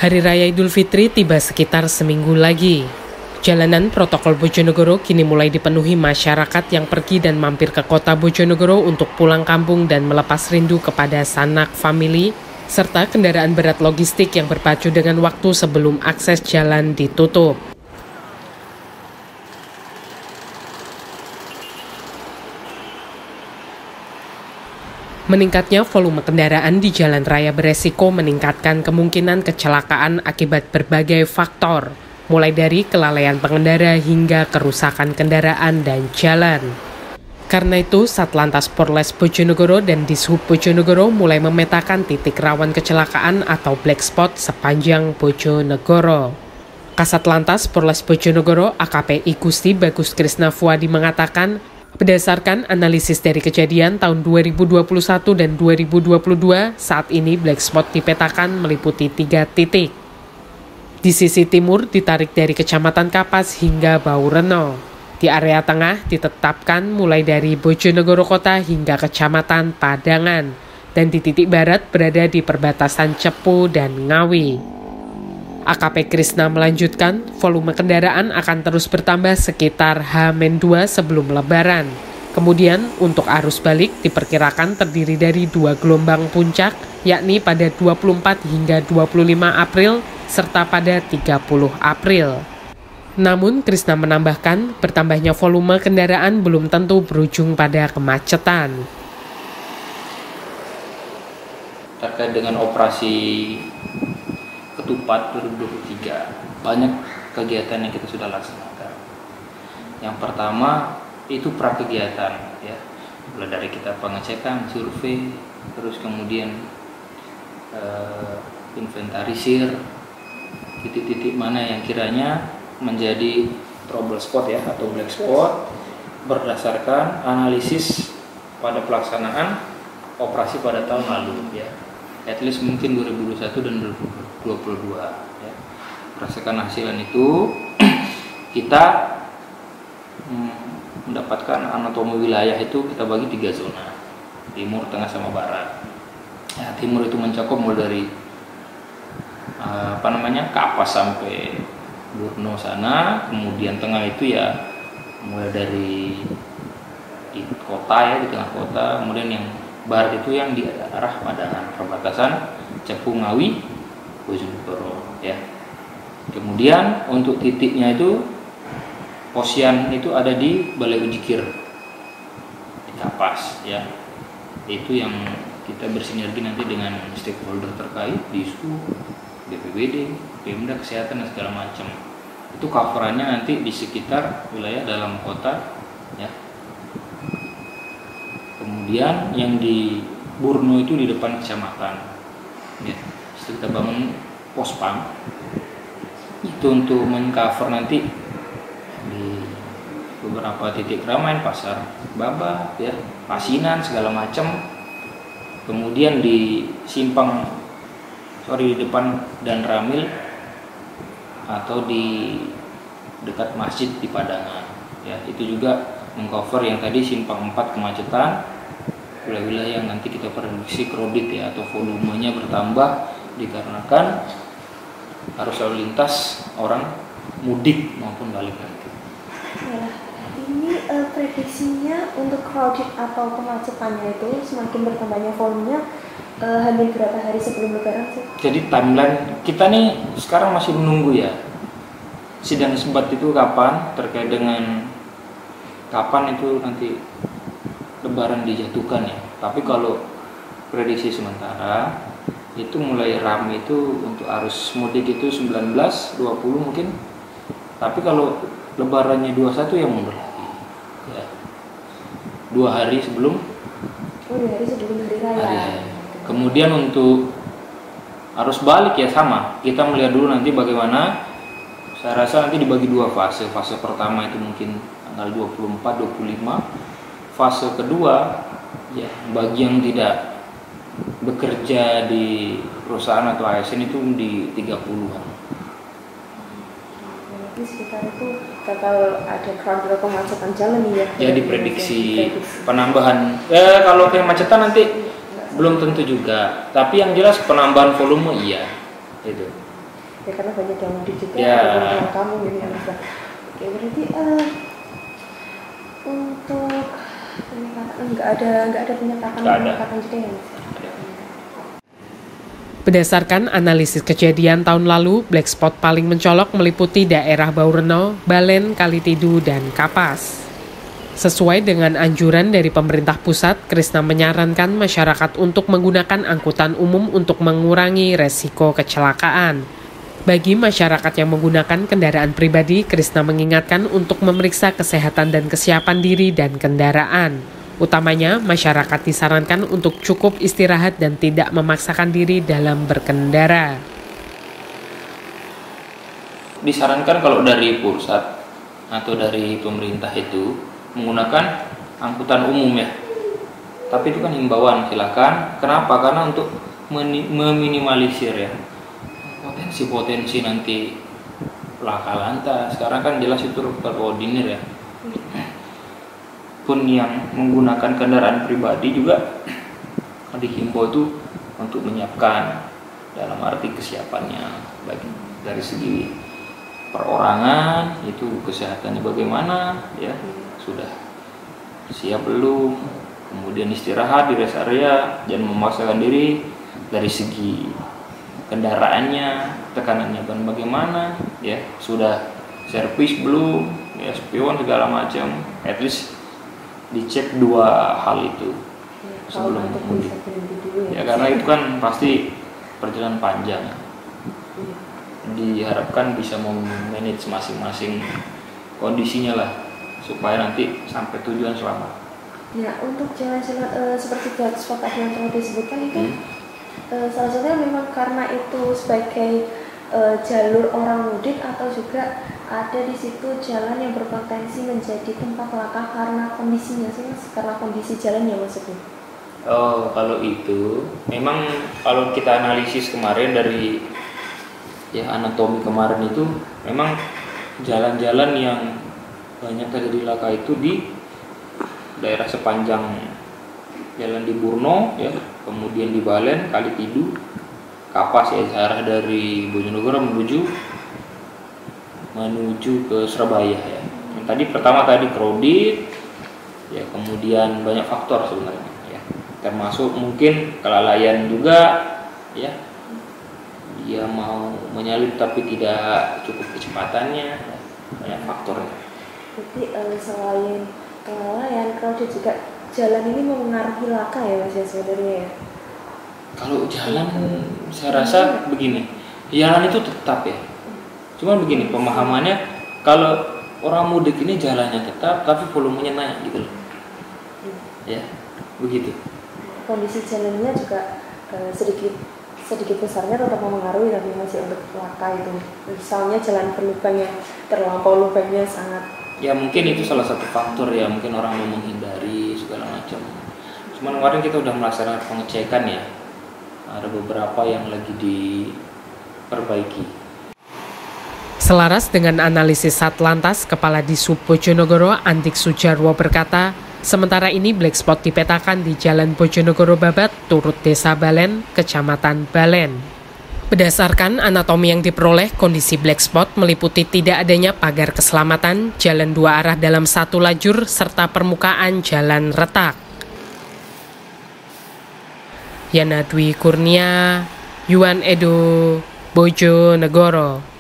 Hari Raya Idul Fitri tiba sekitar seminggu lagi. Jalanan protokol Bojonegoro kini mulai dipenuhi masyarakat yang pergi dan mampir ke kota Bojonegoro untuk pulang kampung dan melepas rindu kepada sanak famili, serta kendaraan berat logistik yang berpacu dengan waktu sebelum akses jalan ditutup. Meningkatnya volume kendaraan di jalan raya beresiko meningkatkan kemungkinan kecelakaan akibat berbagai faktor, mulai dari kelalaian pengendara hingga kerusakan kendaraan dan jalan. Karena itu, Satlantas Polres Bojonegoro dan Dishub Bojonegoro mulai memetakan titik rawan kecelakaan atau black spot sepanjang Bojonegoro. Kasat Lantas Polres Bojonegoro AKP Igusti Bagus Krisna Fuadi mengatakan, berdasarkan analisis dari kejadian tahun 2021 dan 2022, saat ini black spot dipetakan meliputi 3 titik. Di sisi timur ditarik dari Kecamatan Kapas hingga Baureno. Di area tengah ditetapkan mulai dari Bojonegoro Kota hingga Kecamatan Padangan. Dan di titik barat berada di perbatasan Cepu dan Ngawi. AKP Krisna melanjutkan, volume kendaraan akan terus bertambah sekitar H-2 sebelum Lebaran. Kemudian, untuk arus balik diperkirakan terdiri dari 2 gelombang puncak, yakni pada 24 hingga 25 April, serta pada 30 April. Namun, Krisna menambahkan, bertambahnya volume kendaraan belum tentu berujung pada kemacetan. Terkait dengan operasi Ketupat 2023, banyak kegiatan yang kita sudah laksanakan. Yang pertama itu prakegiatan, ya, mulai dari kita pengecekan, survei, terus kemudian inventarisir titik-titik mana yang kiranya menjadi trouble spot, ya, atau black spot, berdasarkan analisis pada pelaksanaan operasi pada tahun lalu, ya. At least mungkin 2021 dan 2022, ya. Berdasarkan hasilan itu kita mendapatkan anatomi wilayah itu kita bagi 3 zona, timur, tengah, sama barat. Ya, timur itu mencakup mulai dari Kapas sampai Burno sana, kemudian tengah itu ya mulai dari di kota, ya, di tengah kota, kemudian yang barat itu yang di arah Padangan, perbatasan Cepu, Ngawi, Bojonegoro, ya. Kemudian untuk titiknya itu posyan itu ada di Balai Ujikir di Kapas, ya. Itu yang kita bersinergi nanti dengan stakeholder terkait, Dishub, BPBD, Pemda, Kesehatan dan segala macam. Itu coverannya nanti di sekitar wilayah dalam kota, ya. Kemudian yang di Burno itu di depan kecamatan, ya. Setelah kita bangun pospam itu untuk mengcover nanti di beberapa titik keramaian, pasar Baba, ya, Pasinan, segala macam. Kemudian di di depan Dan Ramil atau di dekat masjid di Padangan, ya. Itu juga mengcover yang tadi simpang 4 kemacetan, wilayah-wilayah yang nanti kita prediksi kredit, ya, atau volumenya bertambah dikarenakan arus lalu lintas orang mudik maupun balik nanti. Ya, ini prediksinya untuk crowded atau kemacetannya itu semakin bertambahnya volumenya hampir berapa hari sebelum Lebaran sih? Jadi timeline kita nih sekarang masih menunggu, ya, sidang isbat itu kapan, terkait dengan kapan itu nanti Lebaran dijatuhkan, ya. Tapi kalau prediksi sementara itu mulai ramai itu untuk arus mudik itu 19, 20 mungkin. Tapi kalau Lebarannya 21 ya mundur lagi, ya. 2 hari sebelum. Oh, 2 hari sebelum hari raya. Kemudian untuk arus balik, ya, sama. Kita melihat dulu nanti bagaimana. Saya rasa nanti dibagi 2 fase. Fase pertama itu mungkin tanggal 24, 25. Fase kedua, ya, bagi yang tidak bekerja di perusahaan atau ASN itu di 30-an. Jadi sekitar itu bakal ada crowd atau kemacetan jalan, ya. Ya, diprediksi penambahan. Kalau kemacetan nanti belum tentu juga. Tapi yang jelas penambahan volume, iya. Itu. Ya karena banyak yang mudik juga, Ya. ada kamu gitu ya Mas. Oke, berarti untuk penyekatan nggak ada penyekatan juga ya Mas. Berdasarkan analisis kejadian tahun lalu, black spot paling mencolok meliputi daerah Baureno, Balen, Kalitidu, dan Kapas. Sesuai dengan anjuran dari pemerintah pusat, Krisna menyarankan masyarakat untuk menggunakan angkutan umum untuk mengurangi resiko kecelakaan. Bagi masyarakat yang menggunakan kendaraan pribadi, Krisna mengingatkan untuk memeriksa kesehatan dan kesiapan diri dan kendaraan. Utamanya, masyarakat disarankan untuk cukup istirahat dan tidak memaksakan diri dalam berkendara. Disarankan kalau dari pusat atau dari pemerintah itu menggunakan angkutan umum ya. Tapi itu kan himbauan, silakan. Kenapa? Karena untuk meminimalisir ya potensi-potensi nanti laka lantas. Sekarang kan jelas itu terkoordinir ya. Pun yang menggunakan kendaraan pribadi juga dihimbau itu untuk menyiapkan dalam arti kesiapannya dari segi perorangan itu kesehatannya bagaimana ya, sudah siap belum, kemudian istirahat di rest area, jangan memaksakan diri. Dari segi kendaraannya, tekanannya bagaimana ya, sudah servis belum ya, spion segala macam, at least dicek dua hal itu sebelum mudik ya, karena itu kan pasti perjalanan panjang. Diharapkan bisa memanage masing-masing kondisinya lah supaya nanti sampai tujuan selamat. Ya, untuk jalan-jalan seperti black spot tadi yang telah disebutkan itu salah satunya memang karena itu sebagai jalur orang mudik, atau juga ada di situ jalan yang berpotensi menjadi tempat laka karena kondisinya sih Mas, karena kondisi jalan ya maksudnya. Oh, kalau itu memang kalau kita analisis kemarin dari ya anatomi kemarin itu memang jalan-jalan yang banyak terjadi laka itu di daerah sepanjang jalan di Burno ya, kemudian di Balen, Kalitidu, Kapas ya, arah dari Bojonegoro menuju ke Surabaya ya. Yang tadi pertama crowded ya, kemudian banyak faktor sebenarnya ya, termasuk mungkin kelalaian juga ya, dia mau menyalip tapi tidak cukup kecepatannya ya, banyak faktornya. Jadi selain kelalaian, crowded juga jalan ini mempengaruhi laka ya Mas ya sebenarnya ya. Kalau jalan saya rasa begini, jalan itu tetap ya. Cuman begini pemahamannya, kalau orang mudik ini jalannya tetap tapi volumenya naik gitu loh. Ya, begitu. Kondisi jalannya juga sedikit besarnya tetap mempengaruhi, tapi masih untuk laka itu. Misalnya jalan berlubang yang terlampau lubangnya sangat. Ya mungkin itu salah satu faktor ya, mungkin orang mau menghindari segala macam. Cuman kemarin kita udah melaksanakan pengecekan ya. Ada beberapa yang lagi diperbaiki. Selaras dengan analisis Satlantas, Kepala Disub Bojonegoro Andik Sujarwo berkata, sementara ini black spot dipetakan di Jalan Bojonegoro Babat, Turut Desa Balen, Kecamatan Balen. Berdasarkan anatomi yang diperoleh, kondisi black spot meliputi tidak adanya pagar keselamatan, jalan dua arah dalam satu lajur, serta permukaan jalan retak. Yana Dwi Kurnia, Yuan Edo, Bojonegoro.